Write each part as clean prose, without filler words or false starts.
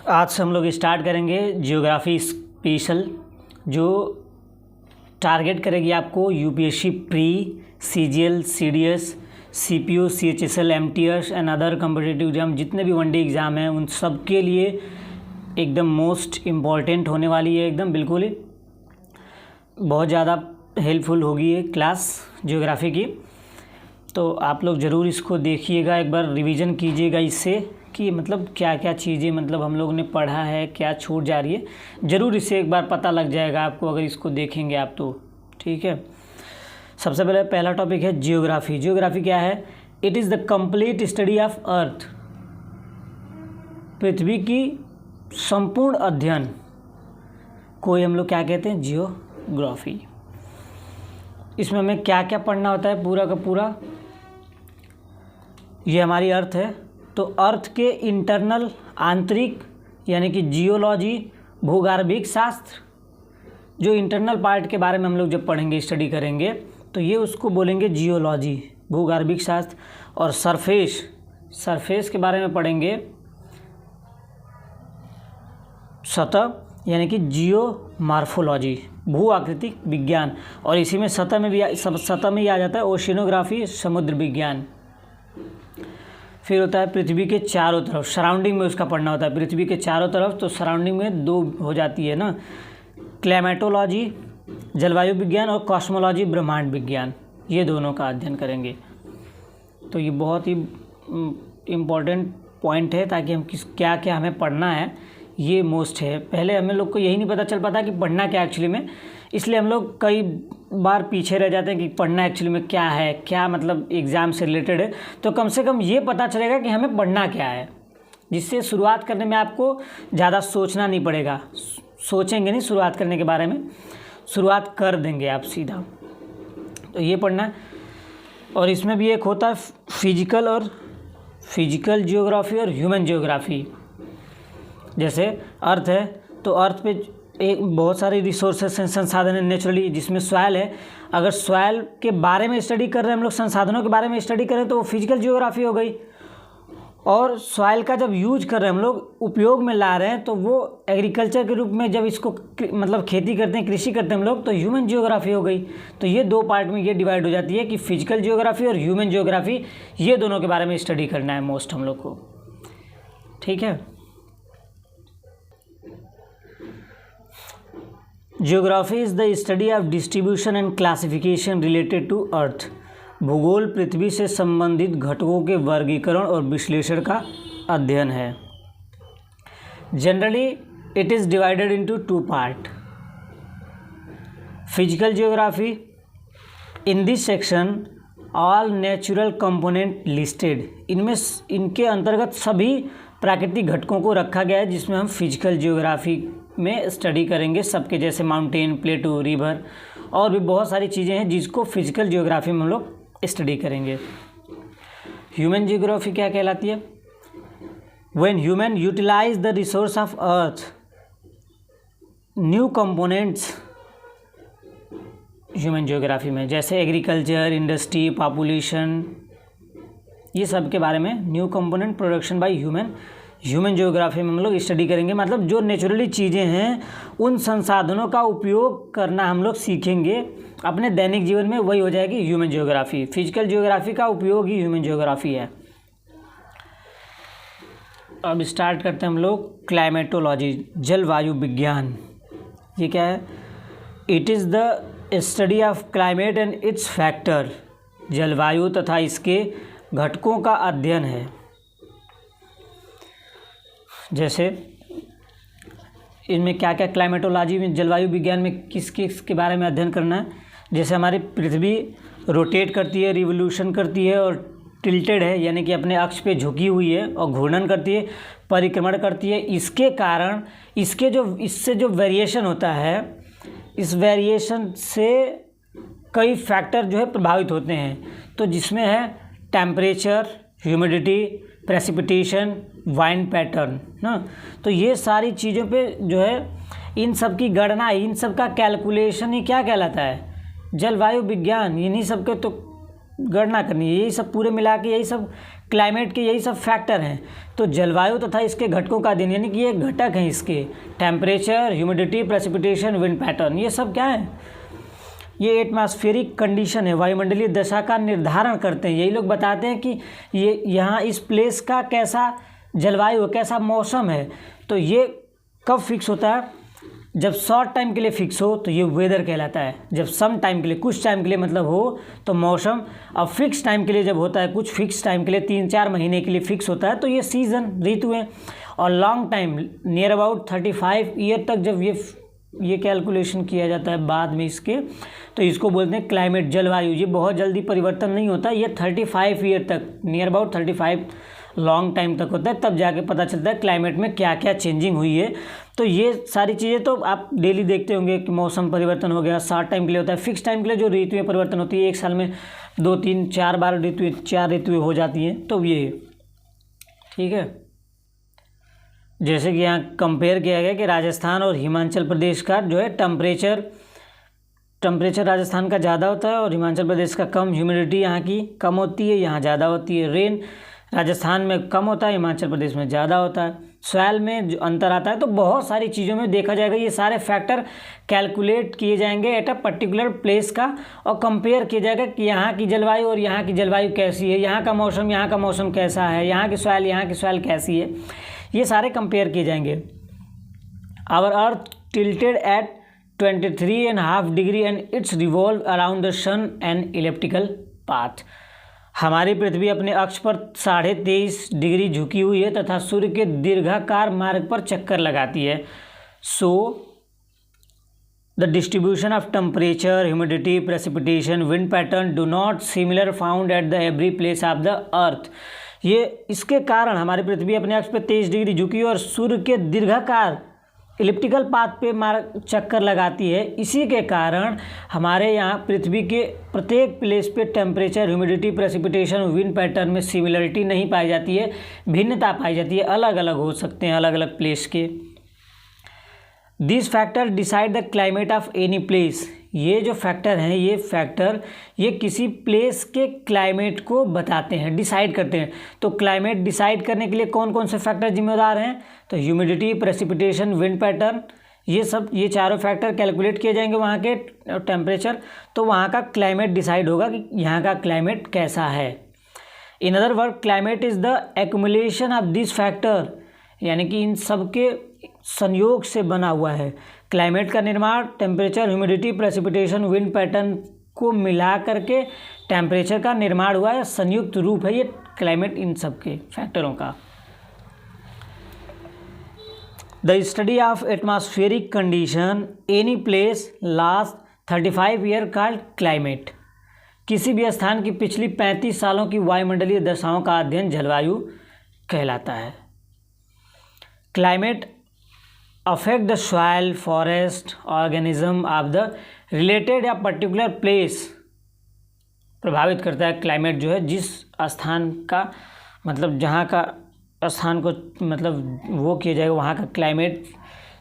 आज से हम लोग स्टार्ट करेंगे जियोग्राफी स्पेशल, जो टारगेट करेगी आपको UPSC pre, CGL, CDS, CPO, CHSL, MTS and other competitive exam, जितने भी वनडे एग्ज़ाम हैं उन सब के लिए एकदम मोस्ट इम्पॉर्टेंट होने वाली है। एकदम बिल्कुल ही बहुत ज़्यादा हेल्पफुल होगी ये क्लास जियोग्राफी की। तो आप लोग ज़रूर इसको देखिएगा, एक बार रिवीजन कीजिएगा इससे कि मतलब क्या क्या चीज़ें मतलब हम लोग ने पढ़ा है, क्या छूट जा रही है, ज़रूर इससे एक बार पता लग जाएगा आपको अगर इसको देखेंगे आप तो। ठीक है, सबसे पहले पहला टॉपिक है जियोग्राफी। जियोग्राफी क्या है? It is the complete study of earth, पृथ्वी की संपूर्ण अध्ययन को हम लोग क्या कहते हैं? जियोग्राफी। इसमें हमें क्या क्या पढ़ना होता है? पूरा का पूरा ये हमारी अर्थ है, तो अर्थ के इंटरनल आंतरिक यानी कि जियोलॉजी, भूगर्भिक शास्त्र, जो इंटरनल पार्ट के बारे में हम लोग जब पढ़ेंगे, स्टडी करेंगे, तो ये उसको बोलेंगे जियोलॉजी, भूगर्भिक शास्त्र। और सरफेस के बारे में पढ़ेंगे, सतह यानी कि जियोमार्फोलॉजी, भू आकृतिक विज्ञान। और इसी में सतह में ही आ जाता है ओशिनोग्राफी, समुद्र विज्ञान। फिर होता है पृथ्वी के चारों तरफ, सराउंडिंग में उसका पढ़ना होता है। पृथ्वी के चारों तरफ, तो सराउंडिंग में दो हो जाती है ना, क्लाइमेटोलॉजी, जलवायु विज्ञान, और कॉस्मोलॉजी, ब्रह्मांड विज्ञान। ये दोनों का अध्ययन करेंगे। तो ये बहुत ही इम्पोर्टेंट पॉइंट है, ताकि हम क्या क्या हमें पढ़ना है ये मोस्ट है। पहले हमें लोग को यही नहीं पता चल पाता कि पढ़ना क्या एक्चुअली में, इसलिए हम लोग कई बार पीछे रह जाते हैं कि पढ़ना एक्चुअली में क्या है, क्या मतलब एग्ज़ाम से रिलेटेड है। तो कम से कम ये पता चलेगा कि हमें पढ़ना क्या है, जिससे शुरुआत करने में आपको ज़्यादा सोचना नहीं पड़ेगा। सोचेंगे नहीं शुरुआत करने के बारे में, शुरुआत कर देंगे आप सीधा। तो ये पढ़ना है। और इसमें भी एक होता है फिजिकल जियोग्राफी और ह्यूमन जियोग्राफी। जैसे अर्थ है, तो अर्थ पे एक बहुत सारे रिसोर्सेस हैं, संसाधन है नेचुरली, जिसमें सॉइल है। अगर सॉइल के बारे में स्टडी कर रहे हैं हम लोग, संसाधनों के बारे में स्टडी करें, तो वो फिजिकल जियोग्राफी हो गई। और सॉइल का जब यूज कर रहे हैं हम लोग, उपयोग में ला रहे हैं, तो वो एग्रीकल्चर के रूप में जब इसको मतलब खेती करते हैं, कृषि करते हैं हम लोग, तो ह्यूमन जियोग्राफी हो गई। तो ये दो पार्ट में ये डिवाइड हो जाती है कि फिजिकल जियोग्राफी और ह्यूमन जियोग्राफी, ये दोनों के बारे में स्टडी करना है मोस्ट हम लोग को। ठीक है, geography is the study of distribution and classification related to earth. भूगोल पृथ्वी से संबंधित घटकों के वर्गीकरण और विश्लेषण का अध्ययन है। Generally it is divided into two part. Physical geography, in this section all natural component listed, इनके अंतर्गत सभी प्राकृतिक घटकों को रखा गया है, जिसमें हम फिजिकल जियोग्राफी में स्टडी करेंगे। सबके जैसे माउंटेन, प्लेटू, रिवर और भी बहुत सारी चीज़ें हैं जिसको फिजिकल जियोग्राफी में हम लोग स्टडी करेंगे। ह्यूमन जियोग्राफी क्या कहलाती है? When human utilize the resource of earth, new components human geography में, जैसे एग्रीकल्चर, इंडस्ट्री, पॉपुलेशन, ये सब के बारे में new component production by human geography में हम लोग स्टडी करेंगे। मतलब जो नेचुरली चीज़ें हैं, उन संसाधनों का उपयोग करना हम लोग सीखेंगे अपने दैनिक जीवन में, वही हो जाएगी ह्यूमन जियोग्राफी। फिजिकल जियोग्राफी का उपयोग ही ह्यूमन जियोग्राफी है। अब स्टार्ट करते हैं हम लोग क्लाइमेटोलॉजी, जलवायु विज्ञान। ये क्या है? It is the study of climate and it's factor, जलवायु तथा इसके घटकों का अध्ययन है। जैसे इनमें क्या क्या क्लाइमेटोलॉजी में, जलवायु विज्ञान में किस किस के बारे में अध्ययन करना है? जैसे हमारी पृथ्वी रोटेट करती है, रिवोल्यूशन करती है और टिल्टेड है, यानी कि अपने अक्ष पे झुकी हुई है, और घूर्णन करती है, परिक्रमण करती है। इसके कारण इससे जो वेरिएशन होता है, इस वेरिएशन से कई फैक्टर जो है प्रभावित होते हैं। तो जिसमें है temperature, humidity, precipitation, wind pattern ना। तो ये सारी चीज़ों पे जो है, इन सब की गणना, इन सब का कैलकुलेशन ही क्या कहलाता है? जलवायु विज्ञान। इन्हीं सब के तो गणना करनी है, यही सब पूरे मिला के यही सब क्लाइमेट के यही सब फैक्टर हैं। तो जलवायु तथा इसके घटकों का अध्ययन, यानी कि ये घटक हैं इसके, temperature, humidity, precipitation, wind pattern, ये सब क्या है, ये एटमॉस्फेरिक कंडीशन है, वायुमंडलीय दशा का निर्धारण करते हैं। यही लोग बताते हैं कि ये यहाँ इस प्लेस का कैसा जलवायु है, कैसा मौसम है। तो ये कब फिक्स होता है, जब शॉर्ट टाइम के लिए फिक्स हो तो ये वेदर कहलाता है, जब सम टाइम के लिए, कुछ टाइम के लिए मतलब हो तो मौसम, अब फिक्स टाइम के लिए जब होता है, कुछ फिक्स टाइम के लिए 3-4 महीने के लिए फिक्स होता है तो ये सीज़न, ऋतु है। और long time near about 35 year तक जब ये कैलकुलेशन किया जाता है बाद में इसके, तो इसको बोलते हैं क्लाइमेट, जलवायु। ये बहुत जल्दी परिवर्तन नहीं होता, ये 35 ईयर तक, नियर अबाउट 35 लॉन्ग टाइम तक होता है, तब जाके पता चलता है क्लाइमेट में क्या क्या चेंजिंग हुई है। तो ये सारी चीज़ें तो आप डेली देखते होंगे कि मौसम परिवर्तन हो गया, शॉर्ट टाइम के लिए होता है, फिक्स टाइम के लिए जो ऋतुएं परिवर्तन होती है, एक साल में 2-3-4 बार ऋतुएं, 4 ऋतुएं हो जाती हैं, तो ये ठीक है। जैसे कि यहाँ कंपेयर किया गया कि राजस्थान और हिमाचल प्रदेश का जो है टेम्परेचर राजस्थान का ज़्यादा होता है और हिमाचल प्रदेश का कम, ह्यूमिडिटी यहाँ की कम होती है, यहाँ ज़्यादा होती है, रेन राजस्थान में कम होता है, हिमाचल प्रदेश में ज़्यादा होता है, सॉइल में जो अंतर आता है। तो बहुत सारी चीज़ों में देखा जाएगा, ये सारे फैक्टर कैलकुलेट किए जाएंगे एट अ पर्टिकुलर प्लेस का, और कंपेयर किया जाएगा कि यहाँ की जलवायु और यहाँ की जलवायु कैसी है, यहाँ का मौसम कैसा है, यहाँ की सॉइल कैसी है, ये सारे कंपेयर किए जाएंगे। Our earth tilted at 23.5 degree and it's revolve around the sun and elliptical path. हमारी पृथ्वी अपने अक्ष पर 23.5 डिग्री झुकी हुई है तथा सूर्य के दीर्घाकार मार्ग पर चक्कर लगाती है। So the distribution of temperature, humidity, precipitation, wind pattern do not similar found at the every place of the earth. ये इसके कारण हमारी पृथ्वी अपने अक्ष पर 23 डिग्री झुकी है और सूर्य के दीर्घाकार इलिप्टिकल पाथ पे चक्कर लगाती है। इसी के कारण हमारे यहाँ पृथ्वी के प्रत्येक प्लेस पे temperature, humidity, precipitation, wind pattern में सिमिलरिटी नहीं पाई जाती है, भिन्नता पाई जाती है, अलग अलग हो सकते हैं अलग अलग प्लेस के। This factor decide the climate of any place. ये जो फैक्टर हैं, ये किसी प्लेस के क्लाइमेट को बताते हैं, डिसाइड करते हैं। तो क्लाइमेट डिसाइड करने के लिए कौन कौन से फैक्टर जिम्मेदार हैं, तो ह्यूमिडिटी, प्रेसिपिटेशन, विंड पैटर्न, ये चारों फैक्टर कैलकुलेट किए जाएंगे वहाँ के टेम्परेचर, तो वहाँ का क्लाइमेट डिसाइड होगा कि यहाँ का क्लाइमेट कैसा है। In other word climate is the accumulation of this factor, यानी कि इन सब के संयोग से बना हुआ है। क्लाइमेट का निर्माण temperature, humidity, precipitation, wind pattern को मिला करके टेम्परेचर का निर्माण हुआ है, संयुक्त रूप है ये क्लाइमेट इन सब के फैक्टरों का। The study of atmospheric condition any place last 35 year called climate. किसी भी स्थान की पिछली 35 सालों की वायुमंडलीय दशाओं का अध्ययन जलवायु कहलाता है। Climate affect the soil, forest, organism of the related या पर्टिकुलर प्लेस। प्रभावित करता है क्लाइमेट जो है जिस स्थान का, मतलब जहाँ का स्थान को मतलब वो किया जाएगा, वहाँ का क्लाइमेट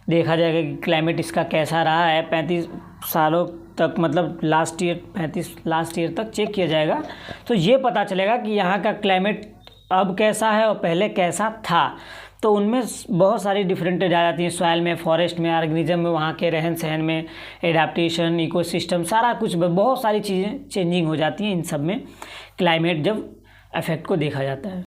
देखा जाएगा कि क्लाइमेट इसका कैसा रहा है 35 सालों तक, मतलब लास्ट ईयर तक चेक किया जाएगा। तो ये पता चलेगा कि यहाँ का क्लाइमेट अब कैसा है और पहले कैसा था। तो उनमें बहुत सारी डिफरेंटेज आ जाती हैं, सॉइल में, फॉरेस्ट में, ऑर्गेनिज्म में, वहाँ के रहन सहन में, एडाप्टेशन, इकोसिस्टम, सारा कुछ, बहुत सारी चीज़ें चेंजिंग हो जाती हैं इन सब में क्लाइमेट जब इफेक्ट को देखा जाता है।